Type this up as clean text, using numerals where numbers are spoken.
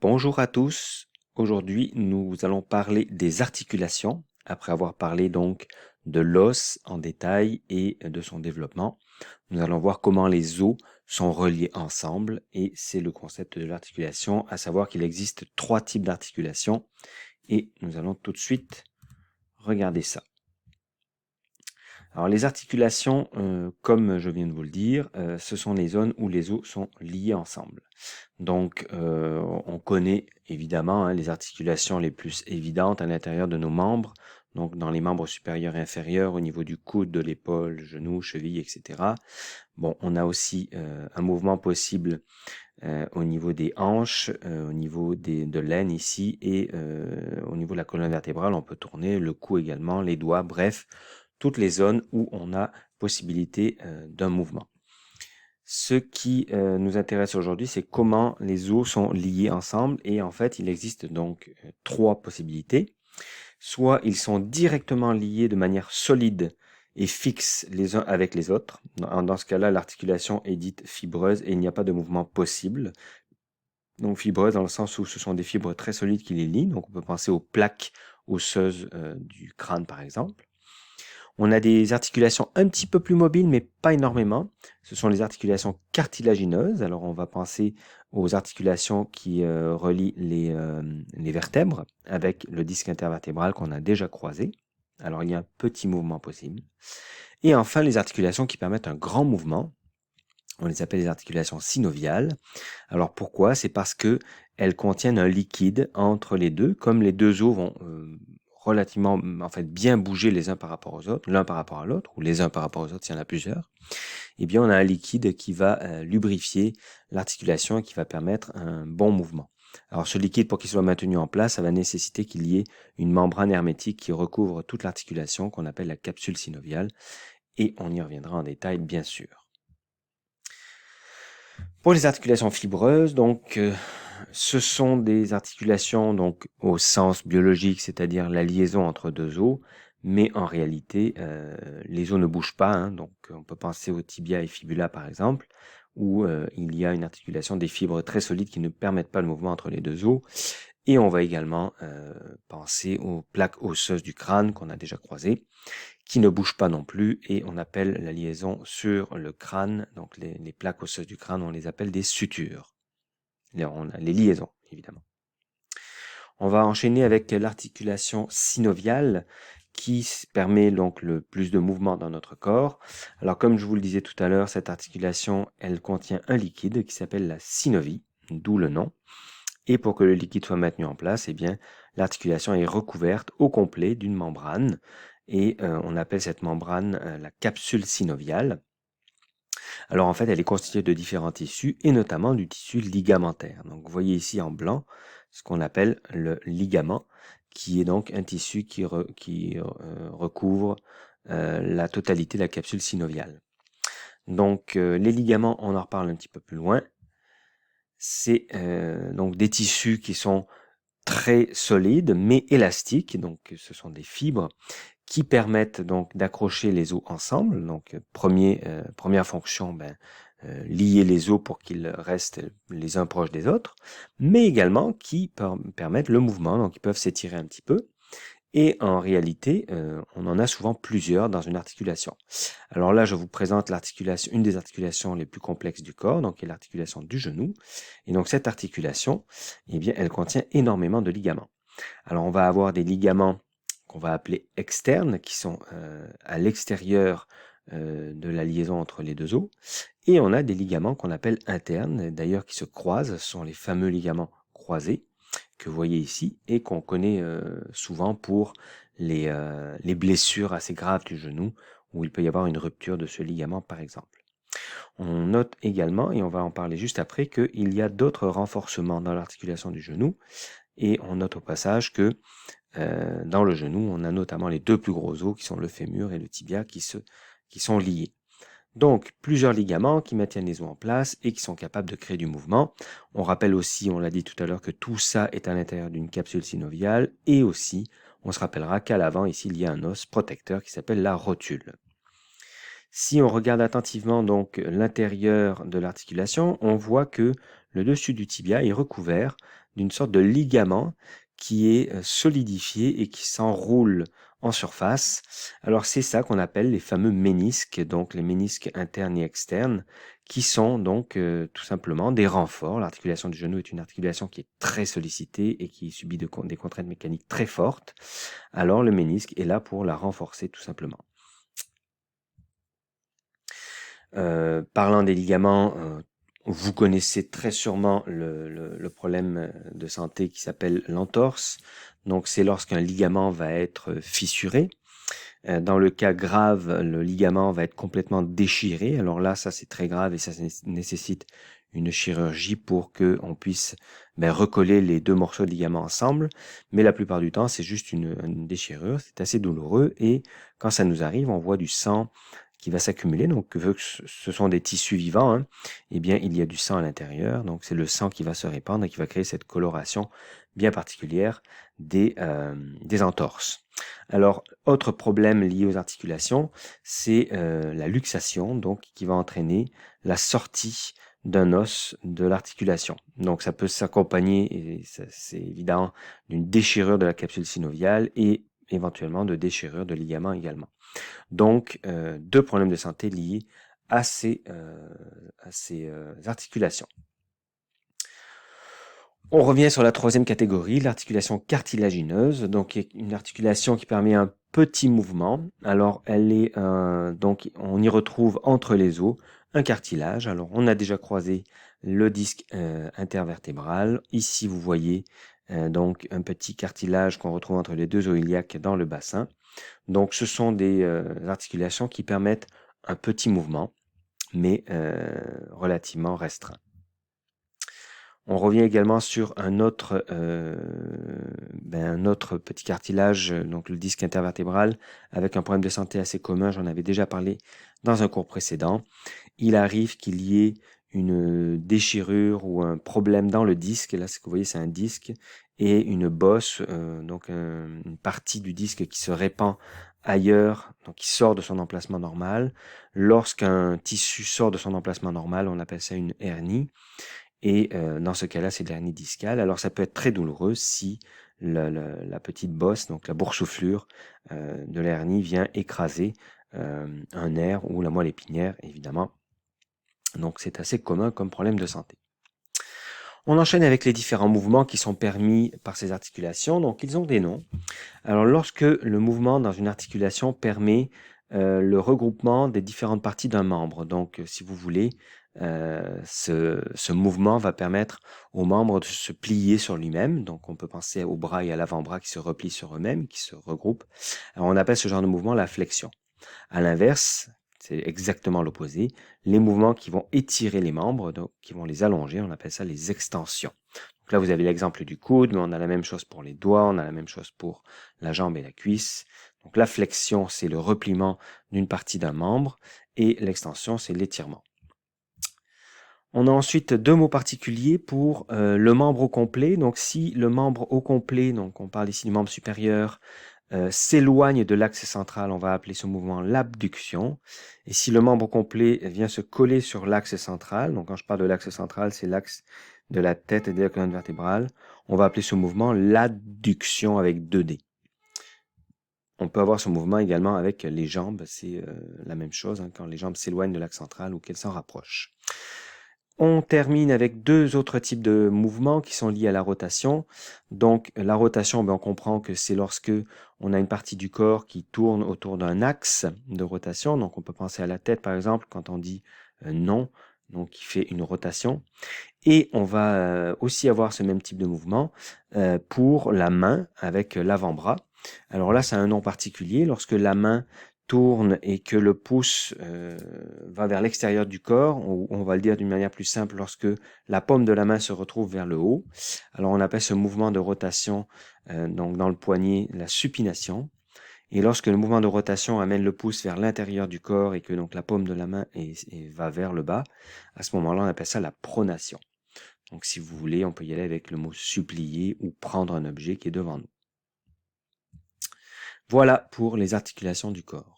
Bonjour à tous. Aujourd'hui, nous allons parler des articulations, après avoir parlé donc de l'os en détail et de son développement. Nous allons voir comment les os sont reliés ensemble et c'est le concept de l'articulation, à savoir qu'il existe 3 types d'articulations et nous allons tout de suite regarder ça. Alors les articulations, comme je viens de vous le dire, ce sont les zones où les os sont liés ensemble. Donc, on connaît évidemment les articulations les plus évidentes à l'intérieur de nos membres, donc dans les membres supérieurs et inférieurs, au niveau du coude, de l'épaule, genou, cheville, etc. Bon, on a aussi un mouvement possible au niveau des hanches, au niveau de l'aine ici, et au niveau de la colonne vertébrale, on peut tourner le cou également, les doigts, bref, toutes les zones où on a possibilité d'un mouvement. Ce qui nous intéresse aujourd'hui, c'est comment les os sont liés ensemble. Et en fait, il existe donc 3 possibilités. Soit ils sont directement liés de manière solide et fixe les uns avec les autres. Dans ce cas-là, l'articulation est dite fibreuse et il n'y a pas de mouvement possible. Donc fibreuse dans le sens où ce sont des fibres très solides qui les lient. Donc on peut penser aux plaques osseuses du crâne par exemple. On a des articulations un petit peu plus mobiles, mais pas énormément. Ce sont les articulations cartilagineuses. Alors, on va penser aux articulations qui relient les vertèbres avec le disque intervertébral qu'on a déjà croisé. Alors, il y a un petit mouvement possible. Et enfin, les articulations qui permettent un grand mouvement. On les appelle les articulations synoviales. Alors, pourquoi? C'est parce que elles contiennent un liquide entre les deux. Comme les deux os vont relativement, en fait, bien bouger les uns par rapport aux autres, l'un par rapport à l'autre, ou les uns par rapport aux autres s'il y en a plusieurs, eh bien, on a un liquide qui va lubrifier l'articulation et qui va permettre un bon mouvement. Alors, ce liquide, pour qu'il soit maintenu en place, ça va nécessiter qu'il y ait une membrane hermétique qui recouvre toute l'articulation, qu'on appelle la capsule synoviale, et on y reviendra en détail, bien sûr. Pour les articulations fibreuses, donc, ce sont des articulations donc au sens biologique, c'est-à-dire la liaison entre deux os, mais en réalité, les os ne bougent pas. Hein, donc, on peut penser au tibia et fibula par exemple, où il y a une articulation des fibres très solides qui ne permettent pas le mouvement entre les deux os. Et on va également penser aux plaques osseuses du crâne qu'on a déjà croisées, qui ne bougent pas non plus, et on appelle la liaison sur le crâne, donc les plaques osseuses du crâne, on les appelle des sutures. On a les liaisons, évidemment. On va enchaîner avec l'articulation synoviale qui permet donc le plus de mouvement dans notre corps. Alors comme je vous le disais tout à l'heure, cette articulation, elle contient un liquide qui s'appelle la synovie, d'où le nom. Et pour que le liquide soit maintenu en place, eh bien, l'articulation est recouverte au complet d'une membrane et on appelle cette membrane la capsule synoviale. Alors en fait, elle est constituée de différents tissus et notamment du tissu ligamentaire. Donc vous voyez ici en blanc ce qu'on appelle le ligament, qui est donc un tissu qui recouvre la totalité de la capsule synoviale. Donc les ligaments, on en reparle un petit peu plus loin. C'est donc des tissus qui sont très solides mais élastiques, donc ce sont des fibres qui permettent donc d'accrocher les os ensemble. Donc première fonction, lier les os pour qu'ils restent les uns proches des autres, mais également qui permettent le mouvement, donc ils peuvent s'étirer un petit peu. Et en réalité, on en a souvent plusieurs dans une articulation. Alors là, je vous présente l'articulation, une des articulations les plus complexes du corps, donc qui est l'articulation du genou. Et donc cette articulation, eh bien, elle contient énormément de ligaments. Alors on va avoir des ligaments qu'on va appeler externes, qui sont à l'extérieur de la liaison entre les deux os. Et on a des ligaments qu'on appelle internes, d'ailleurs qui se croisent, ce sont les fameux ligaments croisés que vous voyez ici et qu'on connaît souvent pour les blessures assez graves du genou où il peut y avoir une rupture de ce ligament par exemple. On note également, et on va en parler juste après, qu'il y a d'autres renforcements dans l'articulation du genou et on note au passage que dans le genou, on a notamment les deux plus gros os qui sont le fémur et le tibia qui sont liés. Donc, plusieurs ligaments qui maintiennent les os en place et qui sont capables de créer du mouvement. On rappelle aussi, on l'a dit tout à l'heure, que tout ça est à l'intérieur d'une capsule synoviale et aussi, on se rappellera qu'à l'avant, ici, il y a un os protecteur qui s'appelle la rotule. Si on regarde attentivement donc l'intérieur de l'articulation, on voit que le dessus du tibia est recouvert d'une sorte de ligament qui est solidifié et qui s'enroule en surface. Alors c'est ça qu'on appelle les fameux ménisques, donc les ménisques internes et externes, qui sont donc tout simplement des renforts. L'articulation du genou est une articulation qui est très sollicitée et qui subit des contraintes mécaniques très fortes. Alors le ménisque est là pour la renforcer tout simplement. Parlant des ligaments, vous connaissez très sûrement le problème de santé qui s'appelle l'entorse. Donc c'est lorsqu'un ligament va être fissuré. Dans le cas grave, le ligament va être complètement déchiré. Alors là, ça c'est très grave et ça nécessite une chirurgie pour qu'on puisse recoller les deux morceaux de ligament ensemble. Mais la plupart du temps, c'est juste une déchirure. C'est assez douloureux et quand ça nous arrive, on voit du sang qui va s'accumuler. Donc, vu que ce sont des tissus vivants, hein, eh bien, il y a du sang à l'intérieur. Donc, c'est le sang qui va se répandre et qui va créer cette coloration bien particulière des entorses. Alors, autre problème lié aux articulations, c'est la luxation, donc qui va entraîner la sortie d'un os de l'articulation. Donc, ça peut s'accompagner, et c'est évident, d'une déchirure de la capsule synoviale et éventuellement de déchirure de ligaments également. Donc, deux problèmes de santé liés à ces articulations. On revient sur la troisième catégorie, l'articulation cartilagineuse, donc une articulation qui permet un petit mouvement. Alors, elle est donc on y retrouve entre les os un cartilage. Alors, on a déjà croisé le disque intervertébral. Ici, vous voyez donc un petit cartilage qu'on retrouve entre les deux os iliaques dans le bassin. Donc, ce sont des articulations qui permettent un petit mouvement, mais relativement restreint. On revient également sur un autre petit cartilage, donc le disque intervertébral, avec un problème de santé assez commun. J'en avais déjà parlé dans un cours précédent. Il arrive qu'il y ait une déchirure ou un problème dans le disque. Là, ce que vous voyez, c'est un disque et une bosse, donc une partie du disque qui se répand ailleurs, donc qui sort de son emplacement normal. Lorsqu'un tissu sort de son emplacement normal, on appelle ça une hernie. Et dans ce cas-là, c'est de l'hernie discale. Alors, ça peut être très douloureux si la petite bosse, donc la boursouflure de l'hernie vient écraser un nerf ou la moelle épinière, évidemment. Donc, c'est assez commun comme problème de santé. On enchaîne avec les différents mouvements qui sont permis par ces articulations. Donc, ils ont des noms. Alors, lorsque le mouvement dans une articulation permet le regroupement des différentes parties d'un membre. Donc, si vous voulez, ce mouvement va permettre aux membres de se plier sur lui-même. Donc, on peut penser au bras et à l'avant-bras qui se replient sur eux-mêmes, qui se regroupent. Alors, on appelle ce genre de mouvement la flexion. À l'inverse, c'est exactement l'opposé. Les mouvements qui vont étirer les membres, donc qui vont les allonger, on appelle ça les extensions. Donc là, vous avez l'exemple du coude, mais on a la même chose pour les doigts, on a la même chose pour la jambe et la cuisse. Donc la flexion, c'est le repliement d'une partie d'un membre et l'extension, c'est l'étirement. On a ensuite deux mots particuliers pour le membre au complet. Donc si le membre au complet, donc on parle ici du membre supérieur, s'éloigne de l'axe central, on va appeler ce mouvement l'abduction. Et si le membre complet vient se coller sur l'axe central, donc quand je parle de l'axe central, c'est l'axe de la tête et de la colonne vertébrale, on va appeler ce mouvement l'adduction avec 2D. On peut avoir ce mouvement également avec les jambes, c'est la même chose, hein, quand les jambes s'éloignent de l'axe central ou qu'elles s'en rapprochent. On termine avec deux autres types de mouvements qui sont liés à la rotation. Donc la rotation, on comprend que c'est lorsque on a une partie du corps qui tourne autour d'un axe de rotation. Donc on peut penser à la tête par exemple quand on dit non, donc qui fait une rotation. Et on va aussi avoir ce même type de mouvement pour la main avec l'avant-bras. Alors là, c'est un nom particulier. Lorsque la main tourne et que le pouce va vers l'extérieur du corps, ou on va le dire d'une manière plus simple, lorsque la paume de la main se retrouve vers le haut. Alors on appelle ce mouvement de rotation donc dans le poignet la supination. Et lorsque le mouvement de rotation amène le pouce vers l'intérieur du corps et que donc la paume de la main va vers le bas, à ce moment-là, on appelle ça la pronation. Donc si vous voulez, on peut y aller avec le mot supplier ou prendre un objet qui est devant nous. Voilà pour les articulations du corps.